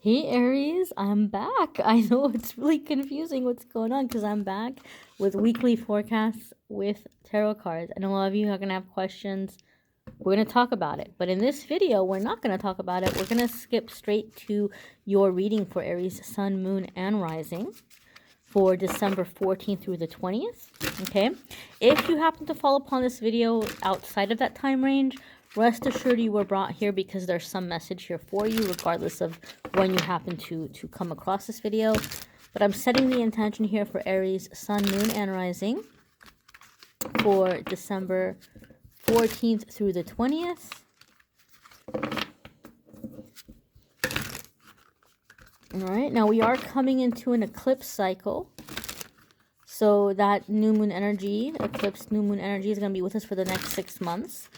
Hey Aries, I'm back. I know it's really confusing what's going on because I'm back with weekly forecasts with tarot cards. And a lot of you are going to have questions. We're going to talk about it. But in this video, we're not going to talk about it. We're going to skip straight to your reading for Aries, Sun, Moon, and Rising for December 14th through the 20th. Okay? If you happen to fall upon this video outside of that time range, rest assured you were brought here because there's some message here for you, regardless of when you happen to come across this video. But I'm setting the intention here for Aries, Sun, Moon, and Rising for December 14th through the 20th. All right, now we are coming into an eclipse cycle. So that new moon energy, eclipse new moon energy, is going to be with us for the next 6 months.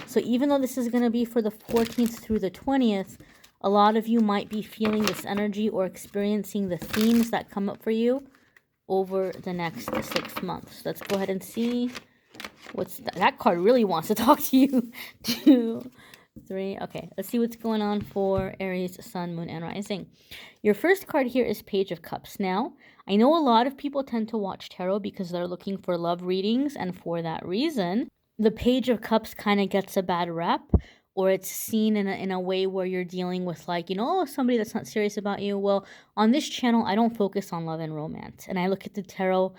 So even though this is going to be for the 14th through the 20th, a lot of you might be feeling this energy or experiencing the themes that come up for you over the next 6 months. Let's go ahead and see what's that card really wants to talk to you. 2, 3. Okay, let's see what's going on for Aries, Sun, Moon, and Rising. Your first card here is Page of Cups. Now, I know a lot of people tend to watch tarot because they're looking for love readings, and for that reason, the Page of Cups kind of gets a bad rep, or it's seen in a way where you're dealing with, like, somebody that's not serious about you. Well, on this channel, I don't focus on love and romance, and I look at the tarot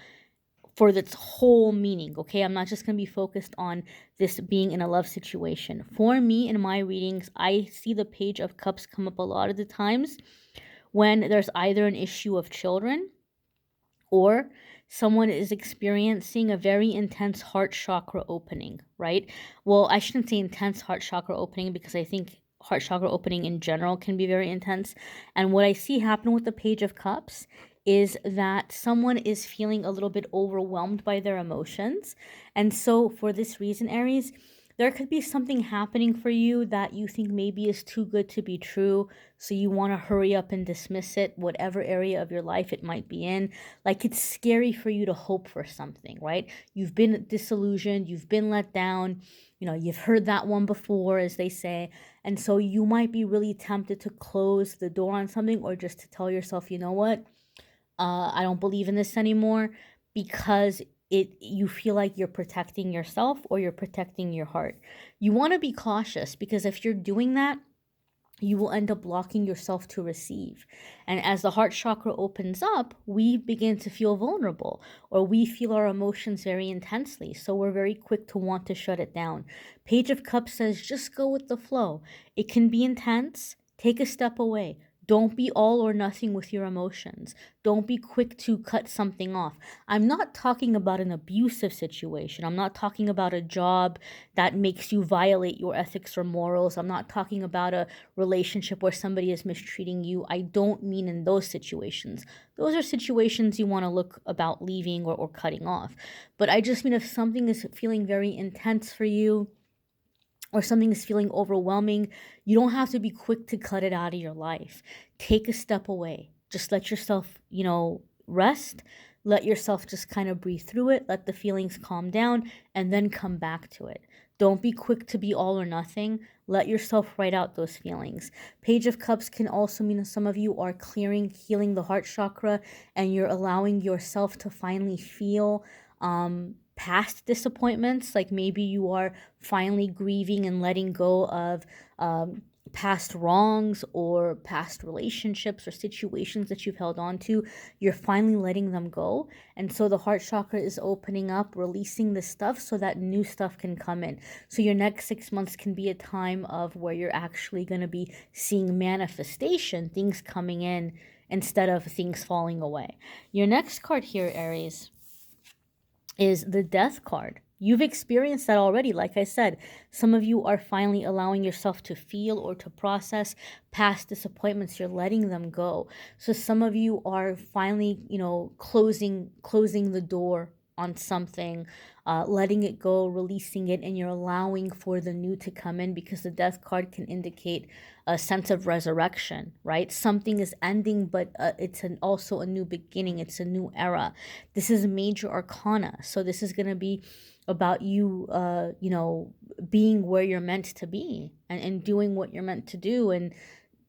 for its whole meaning, okay? I'm not just going to be focused on this being in a love situation. For me, in my readings, I see the Page of Cups come up a lot of the times when there's either an issue of children or someone is experiencing a very intense heart chakra opening, right? Well, I shouldn't say intense heart chakra opening because I think heart chakra opening in general can be very intense. And what I see happen with the Page of Cups is that someone is feeling a little bit overwhelmed by their emotions. And so for this reason, Aries, there could be something happening for you that you think maybe is too good to be true. So you want to hurry up and dismiss it, whatever area of your life it might be in. Like, it's scary for you to hope for something, right? You've been disillusioned, you've been let down, you've heard that one before, as they say. And so you might be really tempted to close the door on something, or just to tell yourself, you know what? I don't believe in this anymore, because you feel like you're protecting yourself or you're protecting your heart. You want to be cautious, because if you're doing that, you will end up blocking yourself to receive. And as the heart chakra opens up, we begin to feel vulnerable, or we feel our emotions very intensely. So we're very quick to want to shut it down. Page of Cups says, just go with the flow. It can be intense. Take a step away. Don't be all or nothing with your emotions. Don't be quick to cut something off. I'm not talking about an abusive situation. I'm not talking about a job that makes you violate your ethics or morals. I'm not talking about a relationship where somebody is mistreating you. I don't mean in those situations. Those are situations you want to look about leaving or cutting off. But I just mean if something is feeling very intense for you, or something is feeling overwhelming, you don't have to be quick to cut it out of your life. Take a step away. Just let yourself, rest. Let yourself just kind of breathe through it. Let the feelings calm down, and then come back to it. Don't be quick to be all or nothing. Let yourself write out those feelings. Page of Cups can also mean that some of you are healing the heart chakra, and you're allowing yourself to finally feel past disappointments. Like, maybe you are finally grieving and letting go of past wrongs or past relationships or situations that you've held on to. You're finally letting them go. And so the heart chakra is opening up, releasing the stuff so that new stuff can come in. So your next 6 months can be a time of where you're actually going to be seeing manifestation, things coming in instead of things falling away. Your next card here, Aries, is the Death card. You've experienced that already. Like I said, some of you are finally allowing yourself to feel or to process past disappointments. You're letting them go. So some of you are finally, closing the door on something, letting it go, releasing it, and you're allowing for the new to come in, because the Death card can indicate a sense of resurrection, right? Something is ending, but it's also a new beginning. It's a new era. This is major arcana. So this is going to be about you, being where you're meant to be, and doing what you're meant to do, and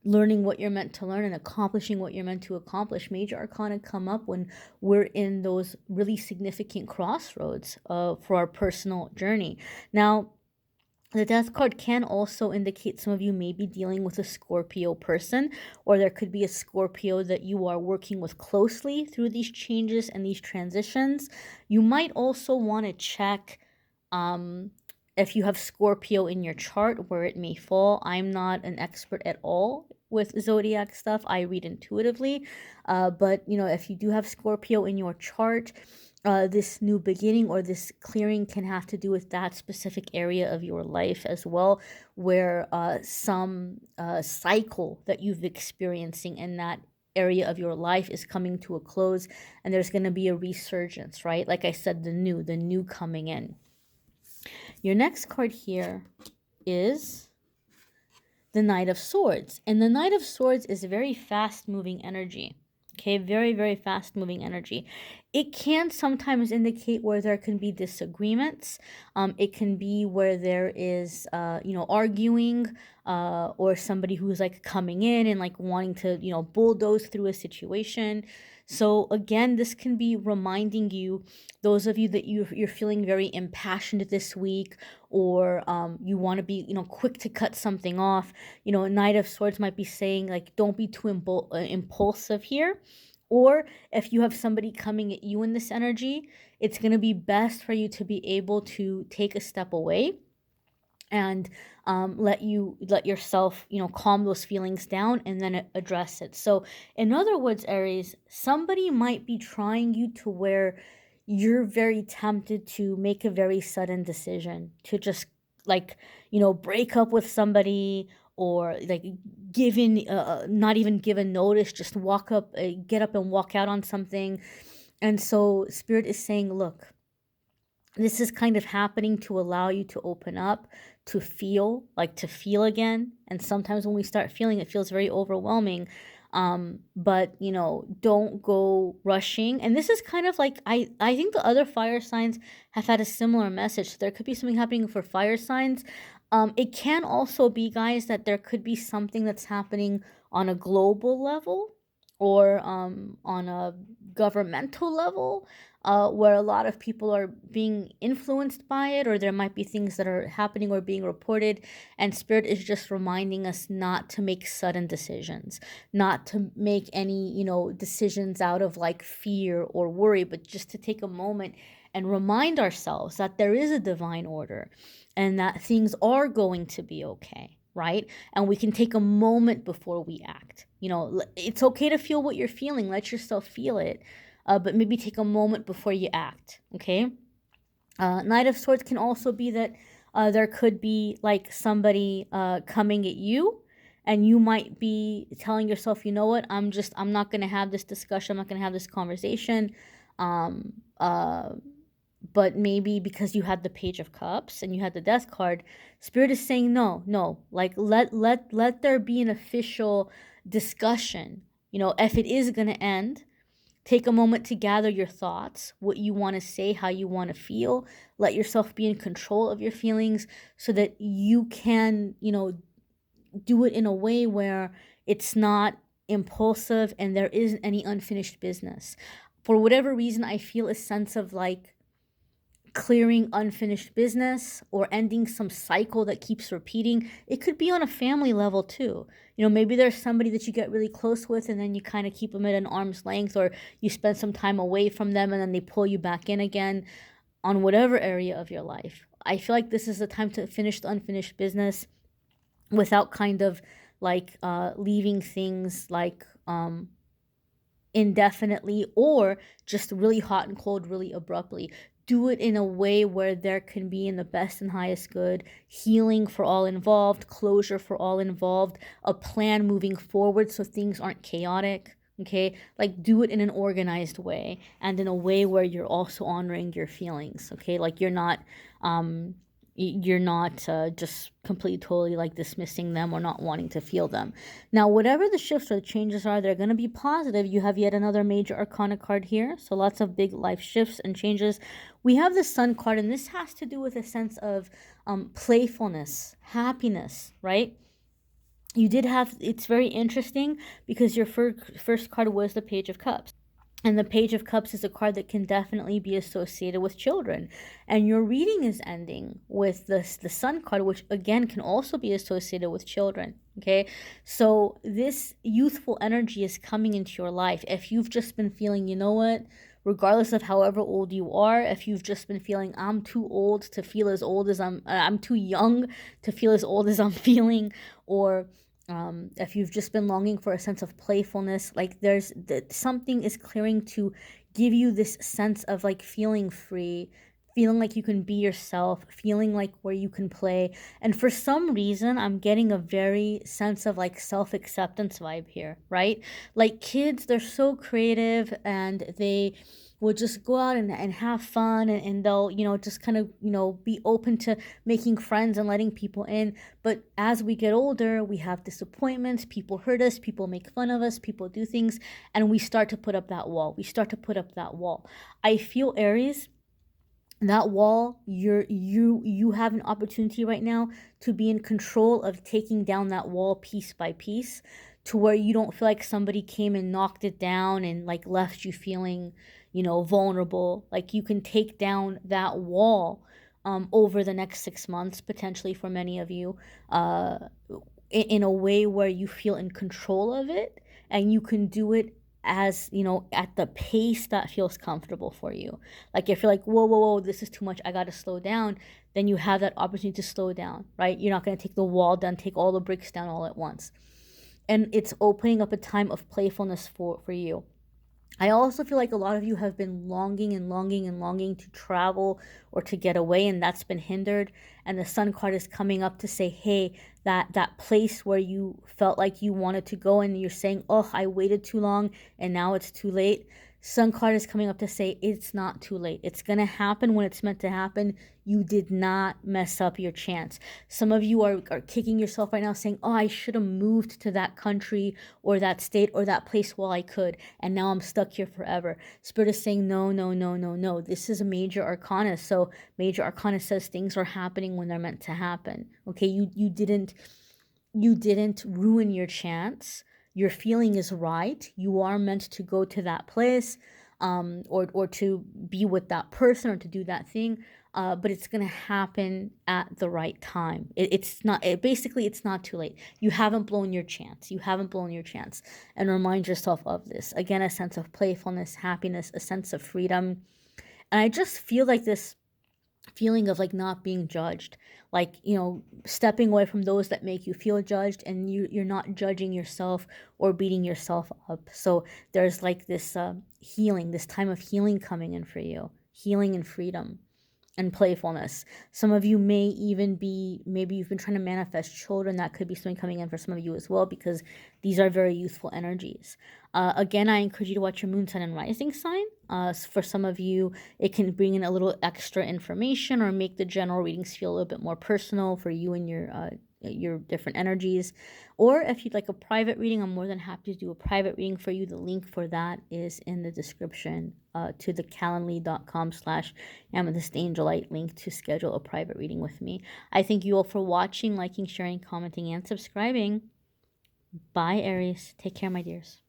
learning what you're meant to learn and accomplishing what you're meant to accomplish. Major arcana come up when we're in those really significant crossroads for our personal journey. Now, the death card can also indicate some of you may be dealing with a Scorpio person, or there could be a Scorpio that you are working with closely through these changes and these transitions. You might also want to check if you have Scorpio in your chart, where it may fall. I'm not an expert at all with zodiac stuff. I read intuitively. But, if you do have Scorpio in your chart, this new beginning or this clearing can have to do with that specific area of your life as well, where some cycle that you've experiencing in that area of your life is coming to a close, and there's going to be a resurgence, right? Like I said, the new coming in. Your next card here is the Knight of Swords. And the Knight of Swords is a very fast-moving energy. Okay, very, very fast-moving energy. It can sometimes indicate where there can be disagreements. It can be where there is, arguing, or somebody who's like coming in and like wanting to, bulldoze through a situation. So again, this can be reminding you, those of you that you're feeling very impassioned this week, or you want to be, quick to cut something off. A Knight of Swords might be saying like, don't be too impulsive here. Or if you have somebody coming at you in this energy, it's going to be best for you to be able to take a step away and let yourself, calm those feelings down and then address it. So in other words, Aries, somebody might be trying you to where you're very tempted to make a very sudden decision to just break up with somebody, or like not even given notice, just get up and walk out on something. And so Spirit is saying, look, this is kind of happening to allow you to open up, to feel again. And sometimes when we start feeling, it feels very overwhelming. But don't go rushing. And this is kind of like, I think the other fire signs have had a similar message. There could be something happening for fire signs. It can also be, guys, that there could be something that's happening on a global level, or on a governmental level, where a lot of people are being influenced by it, or there might be things that are happening or being reported, and Spirit is just reminding us not to make sudden decisions, not to make any, decisions out of like fear or worry, but just to take a moment and remind ourselves that there is a divine order and that things are going to be okay, right? And we can take a moment before we act. It's okay to feel what you're feeling. Let yourself feel it. But maybe take a moment before you act, okay? Knight of Swords can also be that there could be like somebody coming at you, and you might be telling yourself, you know what, I'm not going to have this discussion, I'm not going to have this conversation. But maybe because you had the Page of Cups and you had the Death card, Spirit is saying no, like let there be an official discussion. If it is going to end, take a moment to gather your thoughts, what you want to say, how you want to feel. Let yourself be in control of your feelings so that you can, do it in a way where it's not impulsive and there isn't any unfinished business. For whatever reason, I feel a sense of like clearing unfinished business or ending some cycle that keeps repeating. It could be on a family level too. Maybe there's somebody that you get really close with and then you kind of keep them at an arm's length, or you spend some time away from them and then they pull you back in again, on whatever area of your life. I feel like this is the time to finish the unfinished business without kind of like leaving things like indefinitely, or just really hot and cold really abruptly. Do it in a way where there can be, in the best and highest good, healing for all involved, closure for all involved, a plan moving forward so things aren't chaotic. Okay, like do it in an organized way, and in a way where you're also honoring your feelings. Okay, like you're not just completely totally like dismissing them or not wanting to feel them. Now, whatever the shifts or the changes are, they're going to be positive. You have yet another major arcana card here, so lots of big life shifts and changes. We have the Sun card, and this has to do with a sense of playfulness, happiness, right? you did have, it's very interesting because your first card was the Page of Cups. And the Page of Cups is a card that can definitely be associated with children. And your reading is ending with the Sun card, which again can also be associated with children. Okay, so this youthful energy is coming into your life. If you've just been feeling, you know what, regardless of however old you are, if you've just been feeling, I'm too old to feel as old as I'm too young to feel as old as I'm feeling, or if you've just been longing for a sense of playfulness, like there's something is clearing to give you this sense of like feeling free, feeling like you can be yourself, feeling like where you can play. And for some reason, I'm getting a very sense of like self-acceptance vibe here, right? Like kids, they're so creative and they will just go out and have fun, and they'll, you know, just kind of, you know, be open to making friends and letting people in. But as we get older, we have disappointments, people hurt us, people make fun of us, people do things, and we start to put up that wall. We start to put up that wall. I feel, Aries, that wall, you have an opportunity right now to be in control of taking down that wall piece by piece, to where you don't feel like somebody came and knocked it down and like left you feeling, you know, vulnerable. Like you can take down that wall over the next 6 months, potentially for many of you, uh, in a way where you feel in control of it, and you can do it, as you know, at the pace that feels comfortable for you. Like if you're like, whoa, whoa, whoa, this is too much, I gotta slow down, then you have that opportunity to slow down, right? You're not gonna take the wall down, take all the bricks down all at once. And it's opening up a time of playfulness for you. I also feel like a lot of you have been longing and longing and longing to travel or to get away, and that's been hindered. And the Sun card is coming up to say, hey, that place where you felt like you wanted to go and you're saying, oh, I waited too long and now it's too late. Sun card is coming up to say it's not too late. It's going to happen when it's meant to happen. You did not mess up your chance. Some of you are kicking yourself right now saying, oh, I should have moved to that country or that state or that place while I could, and now I'm stuck here forever. Spirit is saying, no, no, no, no, no. This is a major arcana. So major arcana says things are happening when they're meant to happen. Okay, you didn't ruin your chance. Your feeling is right. You are meant to go to that place, or to be with that person or to do that thing. But it's gonna happen at the right time. It's not. Basically, it's not too late. You haven't blown your chance. You haven't blown your chance. And remind yourself of this. Again, a sense of playfulness, happiness, a sense of freedom. And I just feel like this feeling of like not being judged, like, you know, stepping away from those that make you feel judged, and you're not judging yourself or beating yourself up. So there's like this healing, this time of healing coming in for you, healing and freedom and playfulness. Some of you may even be, maybe you've been trying to manifest children. That could be something coming in for some of you as well, because these are very youthful energies. Again, I encourage you to watch your moon, sun, and rising sign. For some of you, it can bring in a little extra information or make the general readings feel a little bit more personal for you and your different energies. Or if you'd like a private reading, I'm more than happy to do a private reading for you. The link for that is in the description, to the calendly.com/amethystangelite link to schedule a private reading with me. I thank you all for watching, liking, sharing, commenting, and subscribing. Bye, Aries. Take care, my dears.